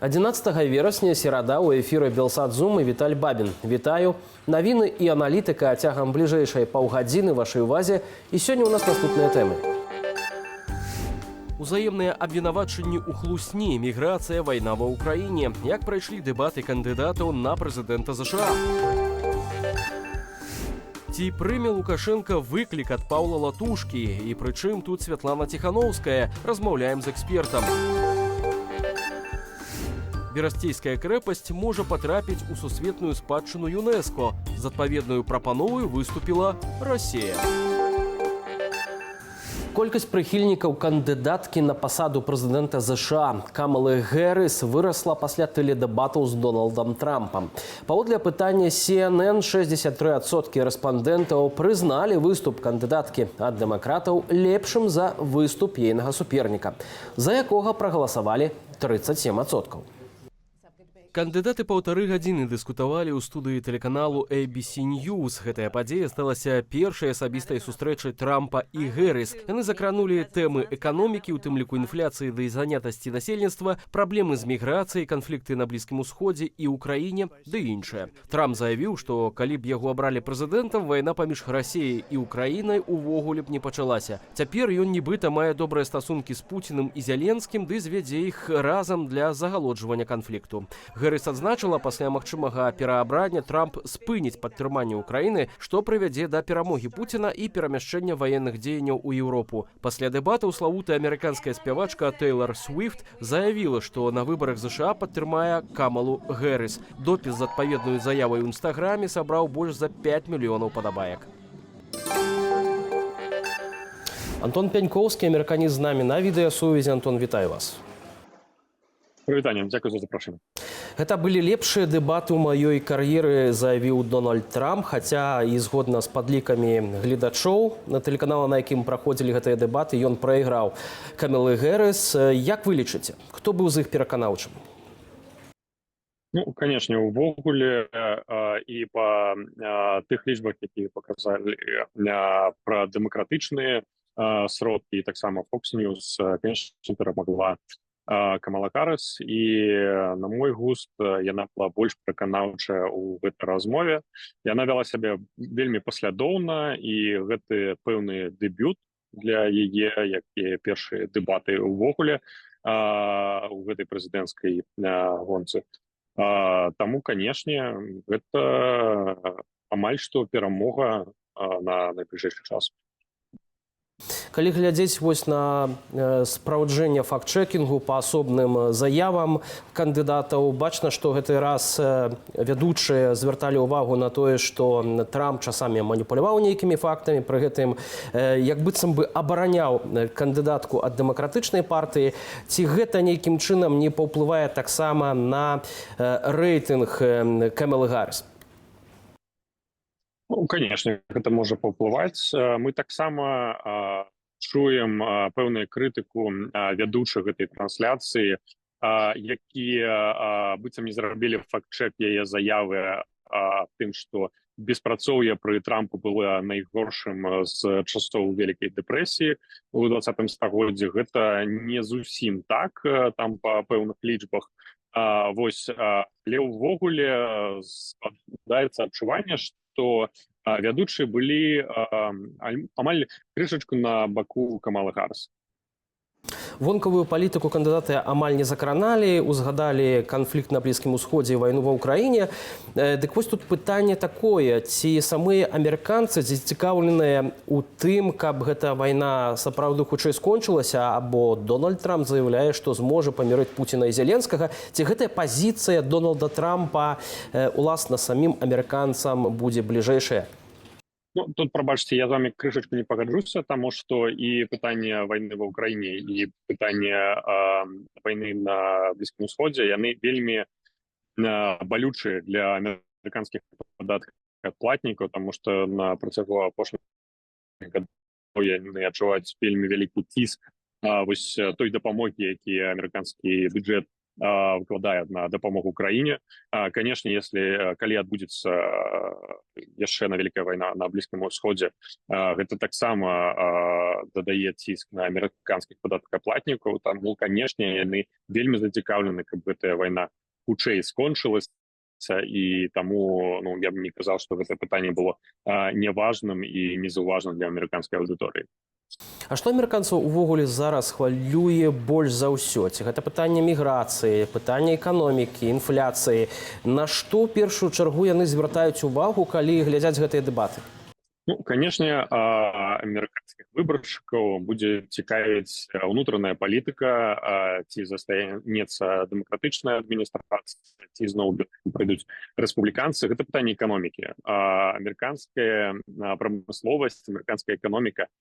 11 верасня серада ў эфіры Белсат-Зум і Віталь Бабін. Вітаю. Навіны і аналітыка цягам бліжэйшай паўгадзіны вашай увазе. І сёння ў нас наступныя тэмы. Узаемныя абвінавачанні ў хлусні, міграцыя, вайна ва ўкраіне. Як прайшлі дэбаты кандыдатаў на прэзідэнта США? Ці прыме Лукашенко выклік ад Паўла Латушкі? І прычым тут Святлана Ціхановская? Размаўляем з экспертам. Берасцейская крэпасць можа патрапіць у сусветную спадчыну ЮНЕСКО. З адпаведнаю прапановаю выступіла Расія. Колькасць прыхільнікаў кандыдаткі на пасаду прэзідэнта США Камалы Гэрыс вырасла пасля тэледэбатаў з Дональдам Трампам. Паводле апытання CNN 63% рэспандэнтаў прызналі выступ кандыдаткі ад дэмакратаў лепшым за выступ ейнага суперніка, за якога прагаласавалі 37%. Кандыдаты паўтары гадзіны дыскутавалі ў студыі тэлеканалу ABC News. Гэтая падзея сталася першай асабістай сустрэчай Трампа і Гэрыс. Яны закранулі тэмы эканомікі, у тым ліку інфляцыі ды занятасці насельніцтва, праблемы з міграцыяй, канфлікты на Блізкім Усходзе і ўкраіне, ды іншае. Трамп заявіў, што калі б яго абралі прэзідэнтам, вайна паміж Расіяй і Украінай увогуле б не пачалася. Цяпер ён нібыта мае добрыя стасункі з Пуціним і Зеленскім, ды звядзе іх разам для загалоджвання канфлікту. Гэрыс адзначыла, пасля магчымага пераабрання Трамп спыніць падтрыманне Украіны, што прывядзе да перамогі Пуціна і перамяшчэння ваенных дзеянняў у Еўропу. Пасля дэбатаў славутая амерыканская спявачка Тэйлар Свіфт заявіла, што на выбарах США падтрымае Камалу Гэрыс. Допіс з адпаведнаю заявай у Інстаграме сабраў больш за 5 мільёнаў падабаек. Антон Пянькоўскі, амерыканіст з намі на відэасувязі. Антон, вітаю вас. Прывітанне, дзякуй за запрошенне. Гэта былі лепшыя дэбаты ў маёй кар'еры, заявіў Дональд Трамп, хаця і згодна з падлікамі гледачоў на тэлеканала, на якім праходзілі гэтыя дэбаты, ён прайграў Камалы Гэрыс. Як вы лічыце, хто быў з іх пераканаўчым? Ну, канешне, увогуле і па тых лічбах, якія паказалі пра дэмакратычныя сродкі, і таксама Fox News, конечно, перамагла Камала Гэрыс, і на мой густ яна была больш пераканаўчая ў гэтай размове. Яна вяла сябе вельмі паслядоўна, і гэты пэўны дэбют для яе, як і першыя дэбаты ўвогуле у гэтай прэзідэнцкай гонцы. Таму, канешне, гэта амаль што перамога на найбліжэйшы час. Калі глядзець вось на спраўджэнне факт-чэкінгу па асобным заявам кандыдатаў, бачна, што гэты раз вядучыя звярталі ўвагу на тое, што Трамп часамі маніпуляваў нейкімі фактамі, пры гэтым як быццам бы абараняў кандыдатку ад дэмакратычнай партыі. Ці гэта нейкім чынам не паўплывае таксама на рэйтынг Камалы Гэрыс? Ну, конечно, гэта можа паўплываць. Мы таксама чуем пэўную крытыку вядучых гэтай трансляцыі, якія быццам не зрабілі факт-чэк яе заявы тым, што беспрацоўе пры Трампу было найгоршым з часоў Вялікай дэпрэсіі у 20-м стагоддзі. Гэта не зусім так, там па пэўных лічбах. Вось, але ўвогуле складаецца адчуванне, што вядучыя былі амаль крышачку на баку Камалы Гэрыс. Вонкавую палітыку кандыдаты амаль не закраналі, узгадалі канфлікт на Блізкім Усходзе і вайну ва ўкраіне. Дык вось тут пытанне такое, ці самыя амерыканцы зацікаўленыя ў тым, каб гэта вайна сапраўды хутчэй скончылася, або Дональд Трамп заяўляе, што зможа памірыць Пуціна і Зеленскага, ці гэтая пазіцыя Дональда Трампа уласна самім амерыканцам будзе бліжэйшая? Ну, тут, прабачце, я з вами крышачку не пагаджуся, таму што і пытанне вайны ва ўкраіне, і пытанне вайны на Блізкім Усходзе, яны вельмі балючыя для амерыканскіх падаткаплатнікаў, таму што на працягу апошніх гадоў яны адчуваюць вельмі вялікі ціск вось той дапамогі, які амерыканскі бюджэт выкладае на дапамогу краіне. Канешне, если калі адбудзецца яшчэ на вялікая вайна на блізкім усходзе, гэта таксама дадае ціск на амерыканскіх падаткаплатнікаў. Таму, канешне, яны вельмі зацікаўлены, каб гэтая вайна хутчэй скончылася, і таму я б не казаў, што гэта пытанне было неважным і незаўважным для амерыканскай аўдыторыі. А што амерыканцаў увогуле зараз хвалюе больш за ўсё? Ці гэта пытанне міграцыі, пытанне эканомікі, інфляцыі? На што ў першую чаргу яны звяртаюць увагу, калі глядзяць гэтыя дэбаты? Канешне, амерыканскіх выбаршчыкаў будзе цікавіць ўнутраная палітыка, ці застанецца дэмакратычная адміністрацыя, ці зноў прыйдуць рэспубліканцы. Гэта пытанне эканомікі. Амерыканская прамысловасць, амерыканская эканоміка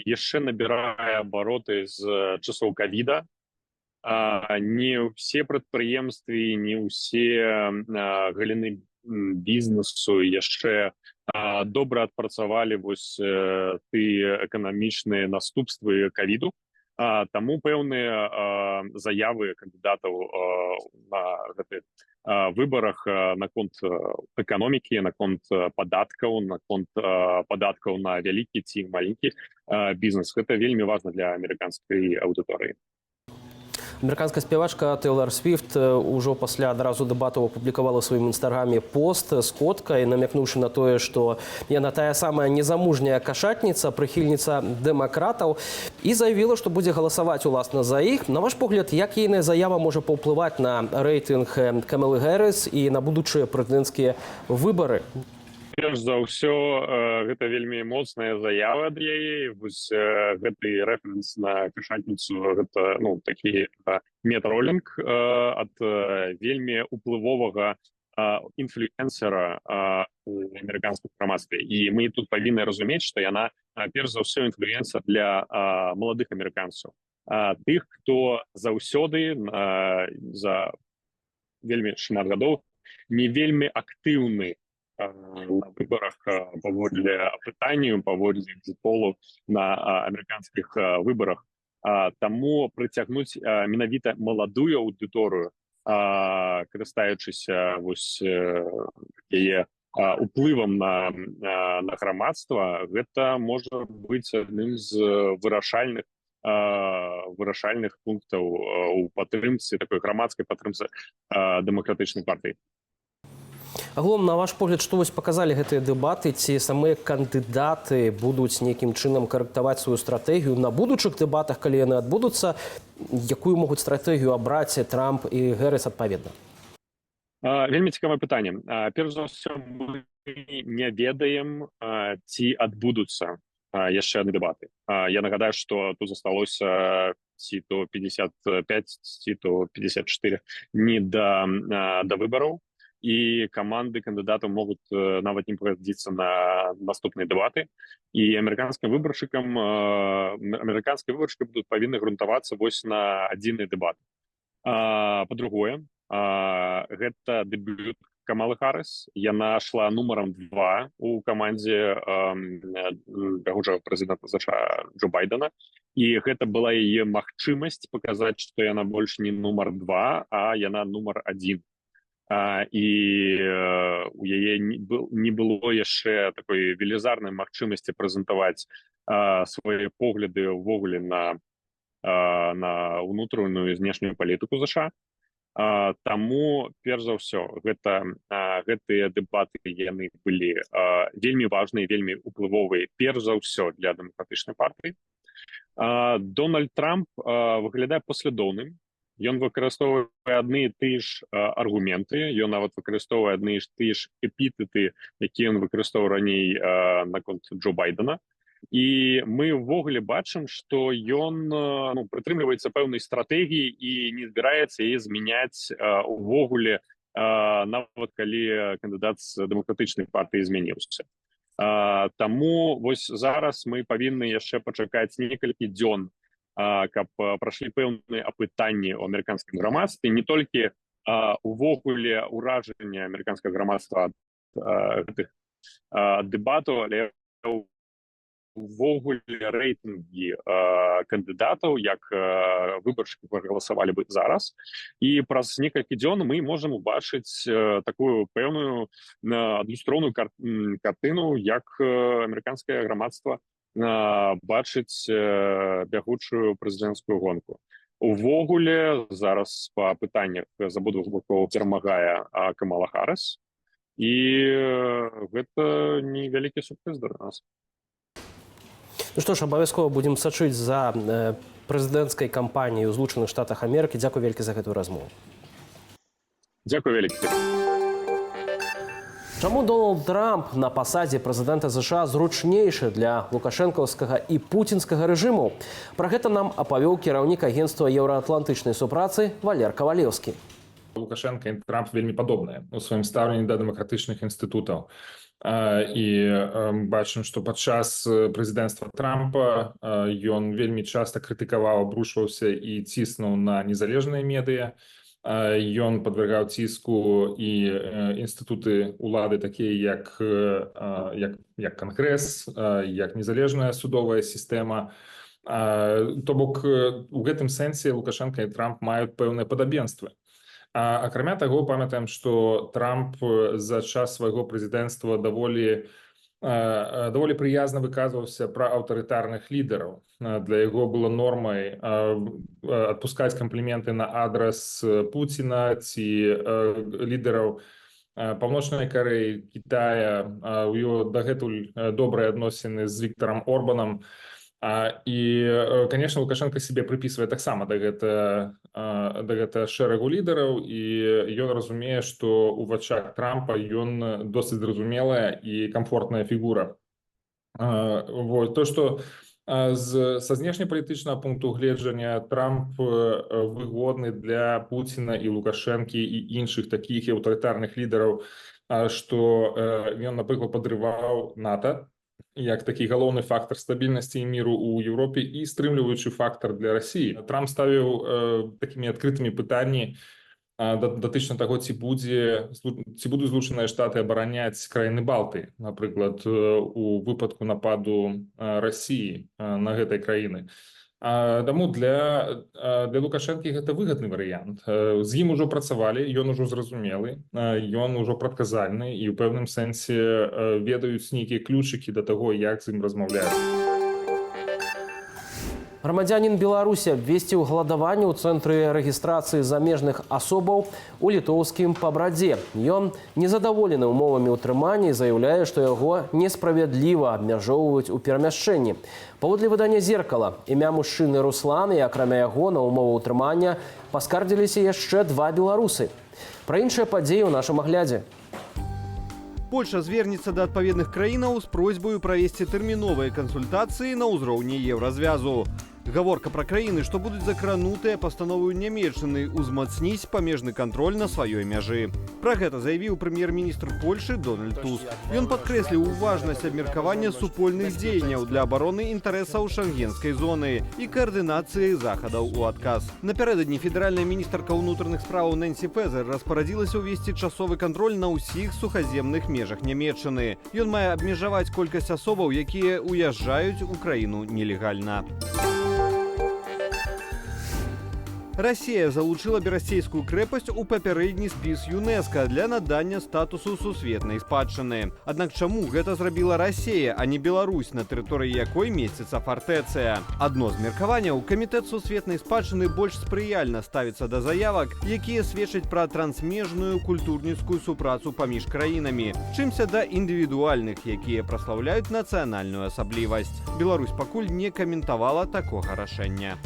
яшчэ набірае абароты з часоў ковіда. Не ўсе прадпрыемствы, не ўсе галіны бізнесу яшчэ добра адпрацавалі тыя эканамічныя наступствы ковіду. Таму пэўныя заявы кандыдатаў на гэтых выбарах наконт эканомікі, наконт падаткаў, наконт падаткаў на вялікі ці маленькі бізнес. Гэта вельмі важна для амерыканскай аўдыторыі. Амерыканская спявачка Тэйлар Свіфт ужо пасля адразу дэбатаў апублікавала ў сваім інстаграме пост з коткай, намякнуўшы на тое, што яна тая самая незамужняя кашатніца, прыхільніца дэмакратаў, і заявіла, што будзе галасаваць уласна за іх. На ваш погляд, як ейная заява можа паўплываць на рэйтынг Камалы Гэрыс і на будучыя прэзідэнцкія выбары? Перш за ўсё, гэта вельмі моцная заява ад яе. Гэты рэферэнс на кашатніцу, гэта такі мета-ролінг ад вельмі уплывовага інфлюэнсера у амерыканскім грамадстве. І мы тут павінны разумець, што яна перш за ўсё інфлюэнсер для маладых амерыканцаў. Тых, хто заўсёды за вельмі шмат гадоў не вельмі актыўны на выборах паводле апытанняў, паводле экзіт-полу на амерыканскіх выборах. Таму прыцягнуць менавіта маладую аўдыторыю, карыстаючыся яе уплывам на грамадства, гэта можа быць адным з вырашальных пунктаў у падтрымцы, такой грамадскай падтрымцы дэмакратычнай партыі. Аглом, на ваш погляд, што паказалі гэтыя дэбаты? Ці самыя кандыдаты будуць нейкім чынам карэктаваць сваю стратэгію на будучых дэбатах, калі яны адбудуцца? Якую могуць стратэгію абраць Трамп і Гэрыс адпаведна? Вельмі цікавае пытанне. Перш за ўсё, мы не ведаем, ці адбудуцца яшчэ адны дэбаты. Я нагадаю, што тут засталося ці то 55, ці то 54 дні да выбараў. І каманды кандыдатаў могуць нават не пагадзіцца на наступныя дэбаты. І амерыканскія выбаршчыкі будуць павінны грунтавацца на адзіны дэбат. Па-другое, гэта дэбют Камалы Гаррыс. Яна шла нумарам 2 у камандзе бягучага прэзідэнта США Джо Байдена. І гэта была яе магчымасць паказаць, што яна больш не нумар 2, а яна нумар 1. І у яе не было яшчэ такой велізарнай магчымасці прэзентаваць свае погляды ўвогуле на ўнутраную і знешнюю палітыку США. Таму, перш за ўсё, гэтыя дэбаты яны былі вельмі важныя, вельмі уплывовыя, перш за ўсё для дэмакратычнай партыі. Дональд Трамп выглядае паслядоўным. Ён выкарыстоўвае адны і тыя ж аргументы, ён нават выкарыстоўвае адны і тыя ж эпітэты, якія ён выкарыстоўваў раней наконт Джо Байдена. І мы ўвогуле бачым, што ён прытрымліваецца пэўнай стратэгіі і не збіраецца яе змяняць увогуле, нават калі кандыдат з дэмакратычнай партыі змяніўся. Таму зараз мы павінны яшчэ пачакаць некалькі дзён, каб прайшлі пэўныя апытанні ў амерыканскім грамадстве, не толькі увогуле ўражанне амерыканскага грамадства ад гэтых дэбатаў, але увогуле рэйтынгі кандыдатаў, як выбаршчыкі прагаласавалі бы зараз. І праз некалькі дзён мы можам убачыць такую пэўную адлюстроўную картыну, як амерыканскае грамадства бачыць бягучую прэзідэнцкую гонку. Увогуле, зараз па пытаннях з абодвух бокоў перамагае Камала Харріс, і гэта невялікі сюрпрыз для нас. Ну што ж, абавязкова будзем сачыць за прэзідэнцкай кампаніяй у Злучаных Штатах Амерыкі. Дзякуй вялікі за гэтую размову. Дзякуй вялікі. Чаму Дональд Трамп на пасадзе прэзідэнта США зручнейшы для лукашэнкаўскага і пуцінскага рэжымаў? Пра гэта нам апавёў кіраўнік агенцтва еўраатлантычнай супрацы Валер Кавалеўскі. Лукашенко і Трамп вельмі падобныя у сваім стаўленні да дэмакратычных інстытутаў. І бачым, што падчас прэзідэнцтва Трампа ён вельмі часта крытыкаваў, абрушваўся і ціснуў на незалежныя медыа. Ён падвяргаў ціску і інстытуты ўлады, такія як Кангрэс, як незалежная судовая сістэма. То бок, у гэтым сэнсе Лукашенко і Трамп маюць пэўныя падабенствы. Акрамя таго, памятаем, што Трамп за час свайго прэзідэнцтва даволі прыязна выказваўся пра аўтарытарных лідараў. Для яго было нормай адпускаць кампліменты на адрас Пуціна ці лідараў Паўночнай Карэі, Кітая. У яго дагэтуль добрыя адносіны з Віктарам Орбанам. І, конечно, Лукашенко себе прыпісвае таксама да гэта шэрагу лідараў, і ён разумее, што ў вачах Трампа ён досыць зразумелая і камфортная фігура. То, што са знешнепалітычнага пункту гледжання Трамп выгодны для Пуціна і Лукашэнкі і іншых такіх аўтарытарных лідараў, што ён, напрыклад, падрываў НАТО як такі галоўны фактор стабільнасці і міру ў Еўропе і стрымліваючы фактор для Расіі. Трамп ставіў такімі адкрытымі пытанні датычна таго, ці будуць Злучаныя Штаты абараняць краіны Балтыі, напрыклад, у выпадку нападу Расіі на гэтай краіны. Таму для Лукашэнкі гэта выгадны варыянт. З ім ужо працавалі, ён ужо зразумелы, ён ужо прадказальны і ў пэўным сэнсе ведаюць нейкія ключыкі да таго, як з ім размаўляць. Грамадзянін Беларусі абвесціў галадаванне ў цэнтры рэгістрацыі замежных асобаў у літоўскім Пабрадзе. Ён незадаволены ўмовамі ўтрымання і заяўляе, што яго несправядліва абмяжоўваюць у перамяшчэнні. Паводле выдання «Зеркала», імя мужчыны Руслан і акрамя яго на ўмову ўтрымання паскардзіліся яшчэ 2 беларусы. Пра іншыя падзеі ў нашым аглядзе. Польша звернецца да адпаведных краінаў з просьбаю правесці тэрміновыя кансультацыі на ўзроўні еўразвязу. Гаворка пра краіны, што будуць закранутыя пастановаю Нямецчыны узмацніць памежны кантроль на сваёй мяжы. Пра гэта заявіў прэм'ер-міністр Польшы Дональд Туск. Ён падкрэсліў важнасць абмеркавання супольных дзеянняў для абароны інтарэсаў шенгенскай зоны і каардынацыі захадаў у адказ. Напярэдадні федэральная міністарка ўнутраных справаў Нэнсі Фэзер распарадзілася ўвесці часовы кантроль на ўсіх сухаземных межах Нямецчыны. Ён мае абмежаваць колькасць асобаў, якія ўязджаюць у краіну нелегальна. Расія залучыла берасцейскую крэпасць у папярэдні спіс ЮНЕСКО для надання статусу сусветнай спадчыны. Аднак чаму гэта зрабіла Расія, а не Беларусь, на тэрыторыі якой месціцца фартэцыя? Адно з меркаванняў, камітэт сусветнай спадчыны больш спрыяльна ставіцца да заявак, якія сведчаць пра трансмежную культурніцкую супрацу паміж краінамі, чымся да індывідуальных, якія праслаўляюць нацыянальную асаблівасць. Беларусь пакуль не каментавала такога рашэння.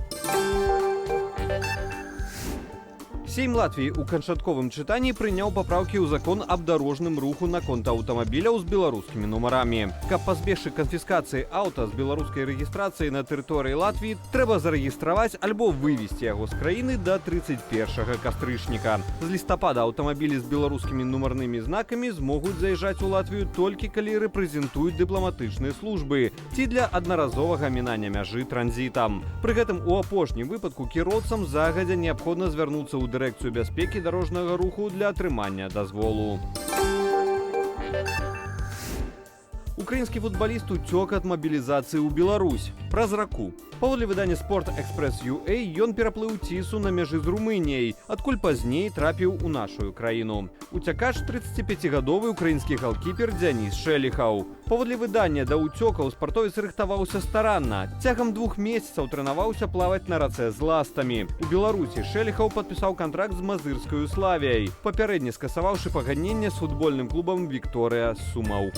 Сейм Латвіі ў канчатковым чытанні прыняў папраўкі ў закон аб дарожным руху наконт аўтамабіляў з беларускімі нумарамі. Каб пазбегчы канфіскацыі аўта з беларускай рэгістрацыі на тэрыторыі Латвіі, трэба зарэгістраваць альбо вывезці яго з краіны да 31 кастрычніка. З лістапада аўтамабілі з беларускімі нумарнымі знакамі змогуць заязджаць у Латвію толькі калі рэпрэзентуюць дыпламатычныя службы ці для аднаразовага мінання мяжы транзітам. Пры гэтым у апошнім выпадку кіроўцам загадзя неабходна звярнуцца ў дырэкцыю бяспекі дарожнага руху для атрымання дазволу. У Украінскі футбаліст уцёк ад мабілізацыі ў Беларусь. Праз раку. Паводле выдання «Спорт Экспрэс.UA» ён пераплыў цісу на мяжы з Румыніяй, адкуль пазней трапіў у нашу краіну. Уцякач 35-гадовы украінскі галкіпер Дзяніс Шэліхаў. Паводле выдання да ўцёкаў спартовец рыхтаваўся старанна. Цягам 2 месяцаў трэнаваўся плаваць на рацэ з ластамі. У Беларусі Шэліхаў падпісаў кантракт з мазырскаю Славіяй, папярэдне скасаваўшы пагадненне з футбольным клубам «Вікторыя» Сумаў.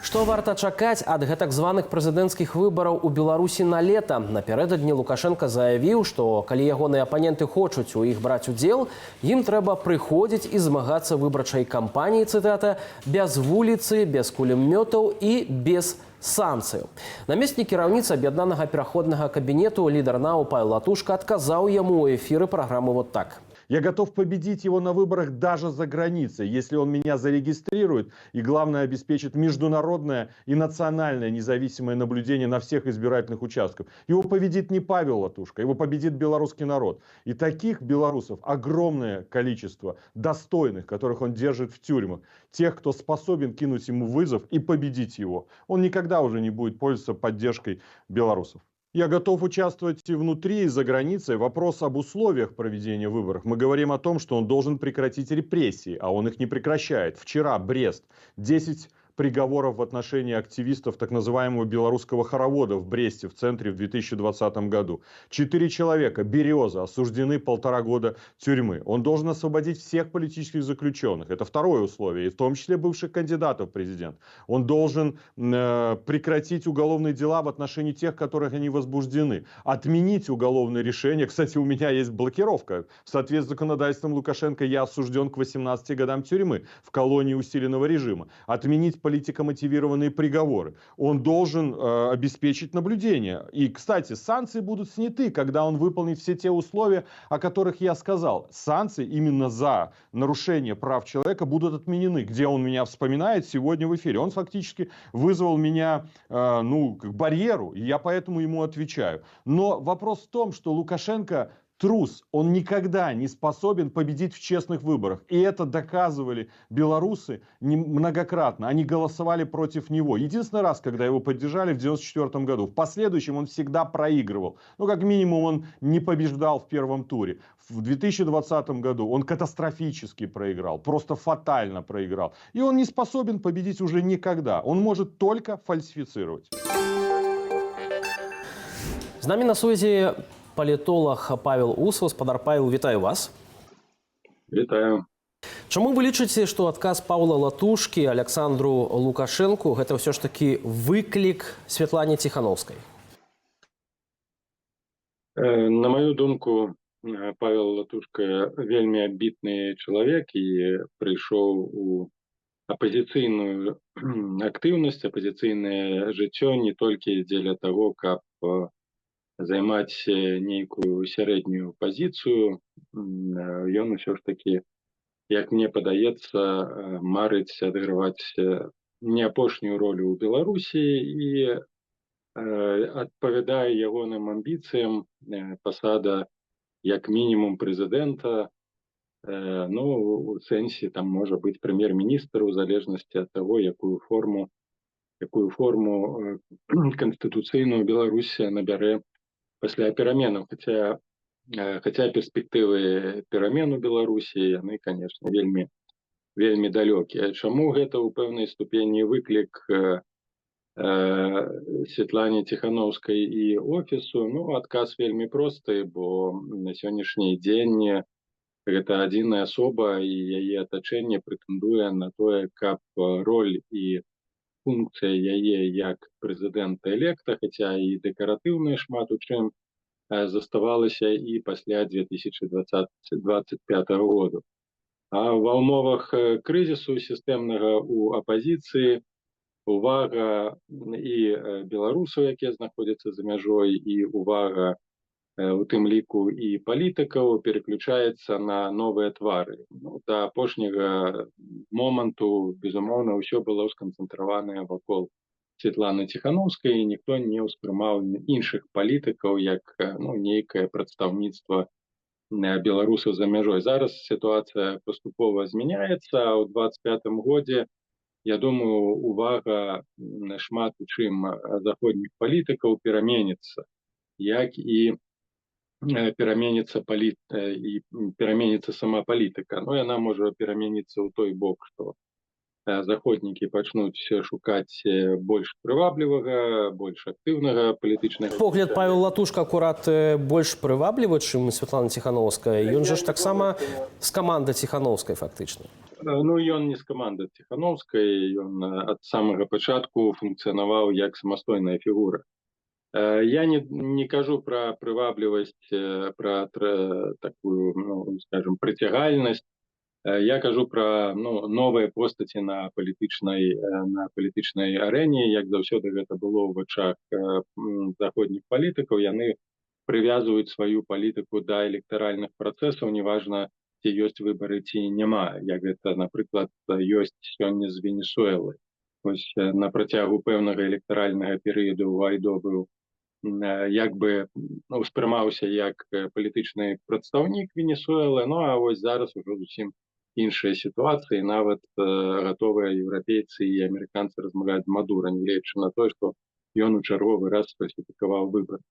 Што варта чакаць ад гэтак званых прэзідэнцкіх выбараў у Беларусі на лета? Напярэдадні Лукашенко заявіў, што калі ягоныя апаненты хочуць у іх браць удзел, ім трэба прыходзіць і змагацца выбарчай кампаніі, цытата, без вуліцы, без кулемётаў і без санкцыяў. Намеснік кіраўніцы аб'яднанага пераходнага кабінету лідар НАУ Павел Латушка адказаў яму ў эфіры праграмы вот так. Я готов победить его на выборах даже за границей, если он меня зарегистрирует и, главное, обеспечит международное и национальное независимое наблюдение на всех избирательных участках. Его победит не Павел Латушка, его победит белорусский народ. И таких белорусов огромное количество, достойных, которых он держит в тюрьмах. Тех, кто способен кинуть ему вызов и победить его. Он никогда уже не будет пользоваться поддержкой белорусов. Я готов участвовать и внутри, и за границей. Вопрос об условиях проведения выборов. Мы говорим о том, что он должен прекратить репрессии, а он их не прекращает. Вчера Брест. 10 приговоров в отношении активистов так называемого белорусского хоровода в Бресте в центре в 2020 году. 4 человека, Береза, осуждены 1,5 года тюрьмы. Он должен освободить всех политических заключенных. Это второе условие, и в том числе бывших кандидатов в президент. Он должен прекратить уголовные дела в отношении тех, которых они возбуждены. Отменить уголовные решения. Кстати, у меня есть блокировка. В соответствии с законодательством Лукашенко я осужден к 18 годам тюрьмы в колонии усиленного режима. Отменить политико-мотивированные приговоры. Он должен обеспечить наблюдение. И, кстати, санкции будут сняты, когда он выполнит все те условия, о которых я сказал. Санкции именно за нарушение прав человека будут отменены. Где он меня вспоминает сегодня в эфире. Он фактически вызвал меня к барьеру, и я поэтому ему отвечаю. Но вопрос в том, что Лукашенко трус, он никогда не способен победить в честных выборах. И это доказывали белорусы многократно. Они голосовали против него. Единственный раз, когда его поддержали, в 1994 году. В последующем он всегда проигрывал. Ну, как минимум, он не побеждал в первом туре. В 2020 году он катастрофически проиграл. Просто фатально проиграл. И он не способен победить уже никогда. Он может только фальсифицировать. З намі на сувязі палітолог Павел Усвас. Спадар Павел, вітаю вас. Вітаю. Чаму вы лічыце, што адказ Паўла Латушкі Александру Лукашэнку гэта ўсё ж такі выклік Святлане Ціхановскай? На маю думку, Павел Латушка вельмі амбітны чалавек і прыйшоў у апазіцыйную актыўнасць, апазіцыйнае жыццё не толькі дзеля таго, каб займаць нейкую сярэднюю пазіцыю. Ён усё ж такі, як мне падаецца, марыць адыгрываць не апошнюю ролю ў Беларусі і адпавядае ягоным амбіцыям пасада як мінімум прэзідэнта, у сэнсе там можа быць прэм'ер-міністр у залежнасці ад таго, якую форму канстытуцыйную Беларусь набярэ пасля пераменаў, хаця перспектывы перамен у Беларусі, яны, конечно, вельмі далёкія. Чаму гэта ў пэўнай ступені выклік Святлане Ціхановскай і офісу? Адказ вельмі просты, бо на сённяшні дзень гэта адзіная асоба і яе атачэнне прэтэндуе на тое, каб роль і функцыя яе як прэзідэнта-электа, хаця і дэкаратыўная шмат у чым, заставалася і пасля 2025 году. А ва ўмовах крызісу сістэмнага ў апазіцыі увага і беларусаў, якія знаходзяцца за мяжой, і увага у тым ліку і палітыкаў пераключаецца на новыя твары. Да апошняга моманту, безумоўна, ўсё было сканцэнтраванае вакол Святланы Ціхановскай, і ніхто не ўспрымаў іншых палітыкаў як нейкае прадстаўніцтва беларусаў за мяжой. Зараз сітуацыя паступова змяняецца, а ў 25-м годзе я думаю, увага шмат у чым заходніх палітыкаў пераменіцца, як і пераменіцца сама палітыка. Ну, яна можа пераменіцца ў той бок, што заходнікі пачнуць шукаць больш прываблівага, больш актыўнага палітычнага. Погляд Павел Латушка акурат больш прываблівы, чым Святлана Ціхановская. Ён жа ж таксама з каманды Ціхановскай фактычна. Ну, ён не з каманды Ціхановскай, ён ад самага пачатку функцыянаваў як самастойная фігура. Я не кажу пра прываблівасць, пра такую, ну, скажем, прыцягальнасць. Я кажу пра новыя постаці на палітычнай арэне, як заўсёды гэта было ў вачах заходніх палітыкаў. Яны прывязваюць сваю палітыку да электаральных працэсаў, неважна, ці ёсць выбары, ці няма, як гэта, напрыклад, ёсць сёння з Венесуэлы. Вось на працягу пэўнага электаральнага перыяду Гвайдо быў як бы успрымаўся як палітычны прадстаўнік Венесуэлы, ну а вось зараз ужо зусім іншая сітуацыя, нават гатовыя еўрапейцы і амерыканцы размаўляюць з Мадура, нягледзячы на тое, што ён у чарговы раз сфальсіфікаваў выбары.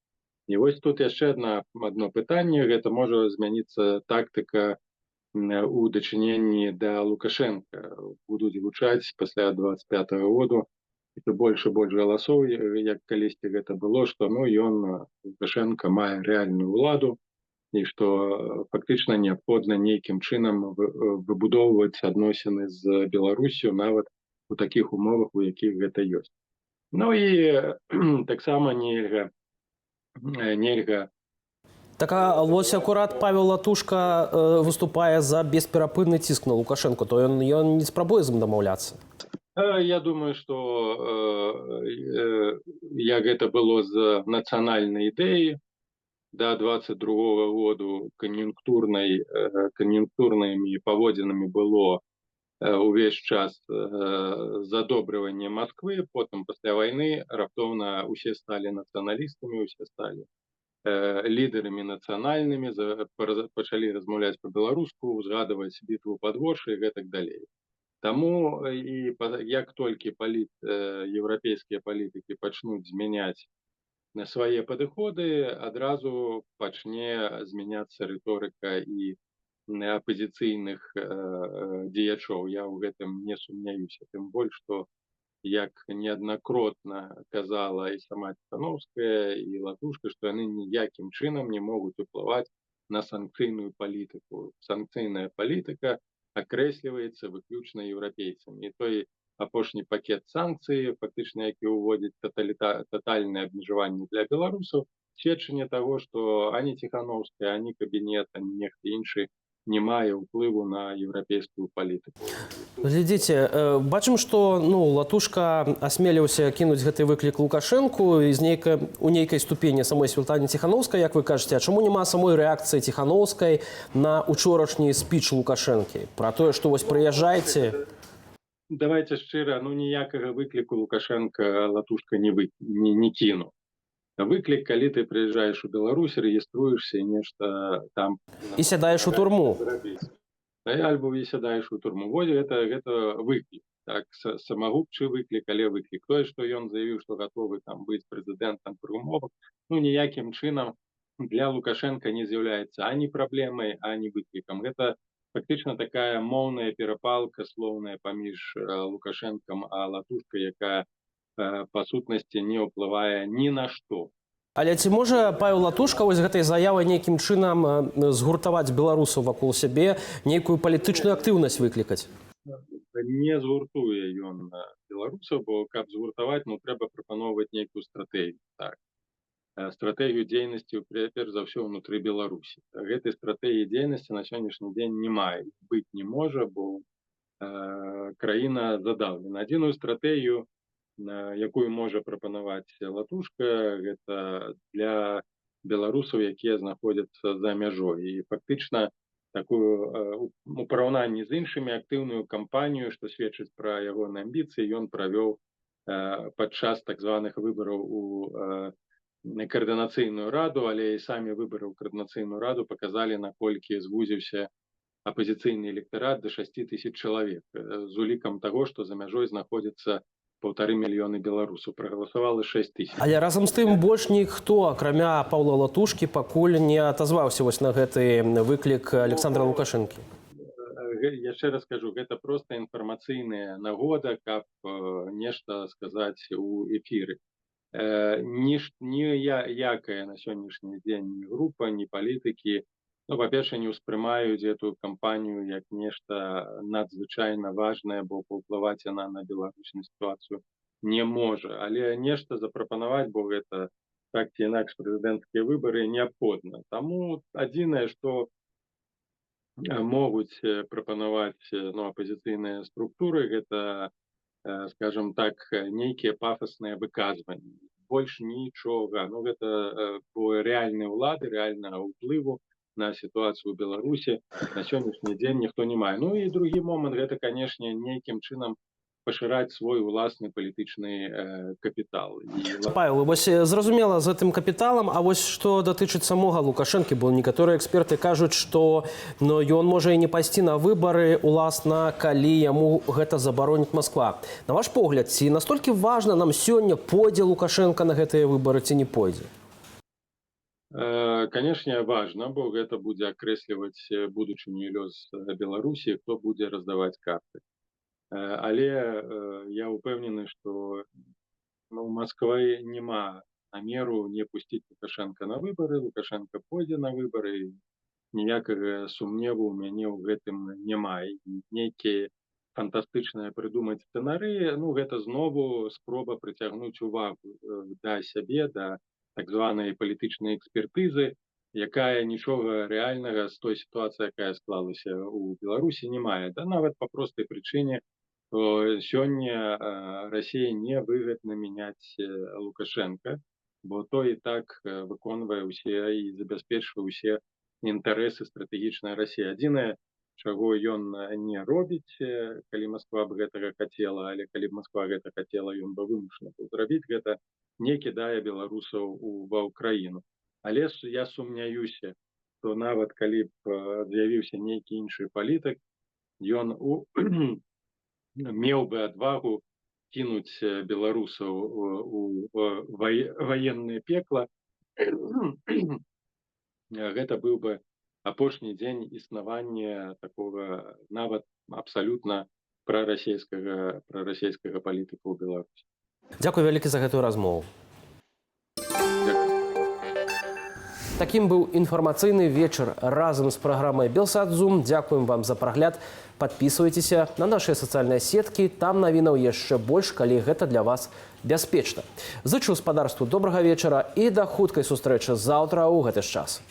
І вось тут яшчэ адно пытанне, гэта можа змяніцца тактыка у дачыненні да Лукашенка. Будуць гучаць пасля 25-го году і больш і больш галасоў, як калісьці гэта было, што ён, Лукашенко, мае рэальную ўладу, і што фактычна неабходна нейкім чынам выбудоўваць адносіны з Беларусю нават у такіх умовах, у якіх гэта ёсць. Ну і таксама нельга. Так, а вось акурат Павел Латушка выступае за бесперапынны ціск на Лукашенко, то ён не спрабуе з ім дамаўляцца? Я думаю, што як гэта было з нацыянальнай ідэі, до 22-го году конъюнктурнымі паводзінамі было увесь час задобрыванне Москвы, потым пасля вайны раптоўна усе сталі нацыяналістамі, усе сталі лідарамі нацыянальнымі, пачалі размаўляць па-беларуску, узгадваць бітву пад Оршай і гэтак далей. Таму і як толькі еўрапейскія палітыкі пачнуць змяняць на свае падыходы, адразу пачне змяняцца рыторыка і апазіцыйных дзеячоў. Я ў гэтым не сумняюся. Тым больш, што, як неаднакротна казала і сама Ціхановская, і Латушка, што яны ніякім чынам не могуць уплываць на санкцыйную палітыку. Санкцыйная палітыка акрэсліваецца выключна еўрапейцамі. І той апошні пакет санкцый, фактычна, які ўводзіць татальнае абмежаванне для беларусаў, сведчанне таго, што ані Ціхановская, ані кабінет, ані нехта іншы не мае ўплыву на еўрапейскую палітыку. Глядзіце, бачым, што Латушка асмеліўся кінуць гэты выклік Лукашэнку у нейкай ступені самой Святлане Ціхановскай, як вы кажаце, а чаму няма самой рэакцыі Ціхановскай на учорашні спіч Лукашэнкі? Пра тое, што вось прыязджайце... Давайте шчыра, ніякага выкліку Лукашенка Латушка не кіну. Выклік, калі ты прыязджаеш у Беларусь, рэгіструешся і нешта там... І сядаеш у турму. Альбо і сядаеш у турму. Вось гэта выклік. Так, самагубчы выклік, але выклік. Тое, што ён заявіў, што гатовы там быць прэзідэнтам пры умовах, ніякім чынам для Лукашенка не з'яўляецца ані праблемай, ані выклікам. Гэта фактычна такая моўная перапалка слоўная паміж Лукашэнкам а Латушкай, якая па сутнасці не ўплывае ні на што. Але ці можа Павел Латушка вось гэтай заявай нейкім чынам згуртаваць беларусаў вакол сябе, нейкую палітычную актыўнасць выклікаць? Не згуртуе ён беларусаў, бо каб згуртаваць, трэба прапаноўваць нейкую стратэгію. Так. Стратэгію дзейнасці, перш за ўсё, ўнутры Беларусі. Гэтай стратэгіі дзейнасці на сённяшні дзень не мае, быць не можа, бо краіна задаўлена. Адзіную стратэгію, якую можа прапанаваць Латушка, гэта для беларусаў, якія знаходзяцца за мяжой. І фактычна такую у параўнанні з іншымі актыўную кампанію, што сведчыць пра ягоныя амбіцыі, ён правёў падчас так званых выбараў у координацыйную раду, але і самі выборы ў координацыйную раду показалі, наколькі звузіўся апозіцыйны электарат до 6 тысяч чалавек з улікам таго, што за мяжой знаходзіцца 1,5 мільёны беларусаў. Прагаласавала 6 тысяч. Але разам з тым больш ніхто, акрамя Паўла Латушкі, пакуль не атазваўся вось на гэты выклік Александра Лукашэнкі. Яшчэ раз кажу, гэта проста інфармацыйная нагода, каб нешта сказаць у эфіры. Ніякая на сённяшні дзень ні група, ні палітыкі, ну, па-першае, не ўспрымаюць эту кампанію як нешта надзвычайна важнае, бо паўплываць яна на беларускую сітуацыю не можа. Але нешта запрапанаваць, бо гэта так ці інакш прэзідэнцкія выбары неабходна. Таму адзінае, што могуць прапанаваць апозіцыйныя структуры, гэта, скажем так, нейкія пафасныя выказванні. Больш нічога. Ну, гэта рэальныя ўлады, рэальнага ўплыву на сітуацыю ў Беларусі на сённяшні дзень ніхто не мае. Ну і другі момант, гэта, канешне, нейкім чынам пашыраць свой уласны палітычны капітал. Павел, вось зразумела з гэтым капіталам, а вось што датычыць самога Лукашэнкі, бо некаторыя эксперты кажуць, што ён можа і не пайсці на выбары, уласна, калі яму гэта забароніць Масква. На ваш погляд, ці настолькі важна нам сёння, пойдзе Лукашенко на гэтыя выбары ці не пойдзе? Канешне, важна, бо гэта будзе акрэсліваць будучыню і лёс Беларусі, хто будзе раздаваць карты. Але я ўпэўнены, што у Масквы няма намеру не пусціць Лукашенка на выбары. Лукашенко пойдзе на выбары. Ніякага сумневу ў мяне ў гэтым няма. Нейкія фантастычныя прыдумаць сцэнарыі, ну, гэта знову спроба прыцягнуць увагу да сябе, да так званай палітычнай экспертызы, якая нічога рэальнага з той сітуацыі, якая склалася ў Беларусі, не мае. Да нават па простай прычыне, то сёння Расіі не выгадна мяняць Лукашенка, бо той і так выконвае ўсе і забяспечвае ўсе інтарэсы стратэгічнай Расіі. Адзінае, чаго ён не робіць, калі Масква б гэтага хацела, але калі б Масква гэта хацела, ён бы вымушаны быў зрабіць гэта, не кідае беларусаў ва ўкраіну. Але я сумняюся, што нават калі б з'явіўся нейкі іншы палітык, ён меў бы адвагу кінуць беларусаў у ваеннае пекла. Гэта быў бы апошні дзень існавання такога нават абсалютна прарасійскага палітыка ў Беларусі. Дзякуй вялікі за гэтую размову. Такім быў інфармацыйны вечар разам з праграмай Белсат-Зум. Дзякуем вам за прагляд. Падпісвайцеся на нашыя сацыяльныя сеткі. Там навінаў яшчэ больш, калі гэта для вас бяспечна. Зычу гаспадарству добрага вечара і да хуткай сустрэчы заўтра ў гэты ж час.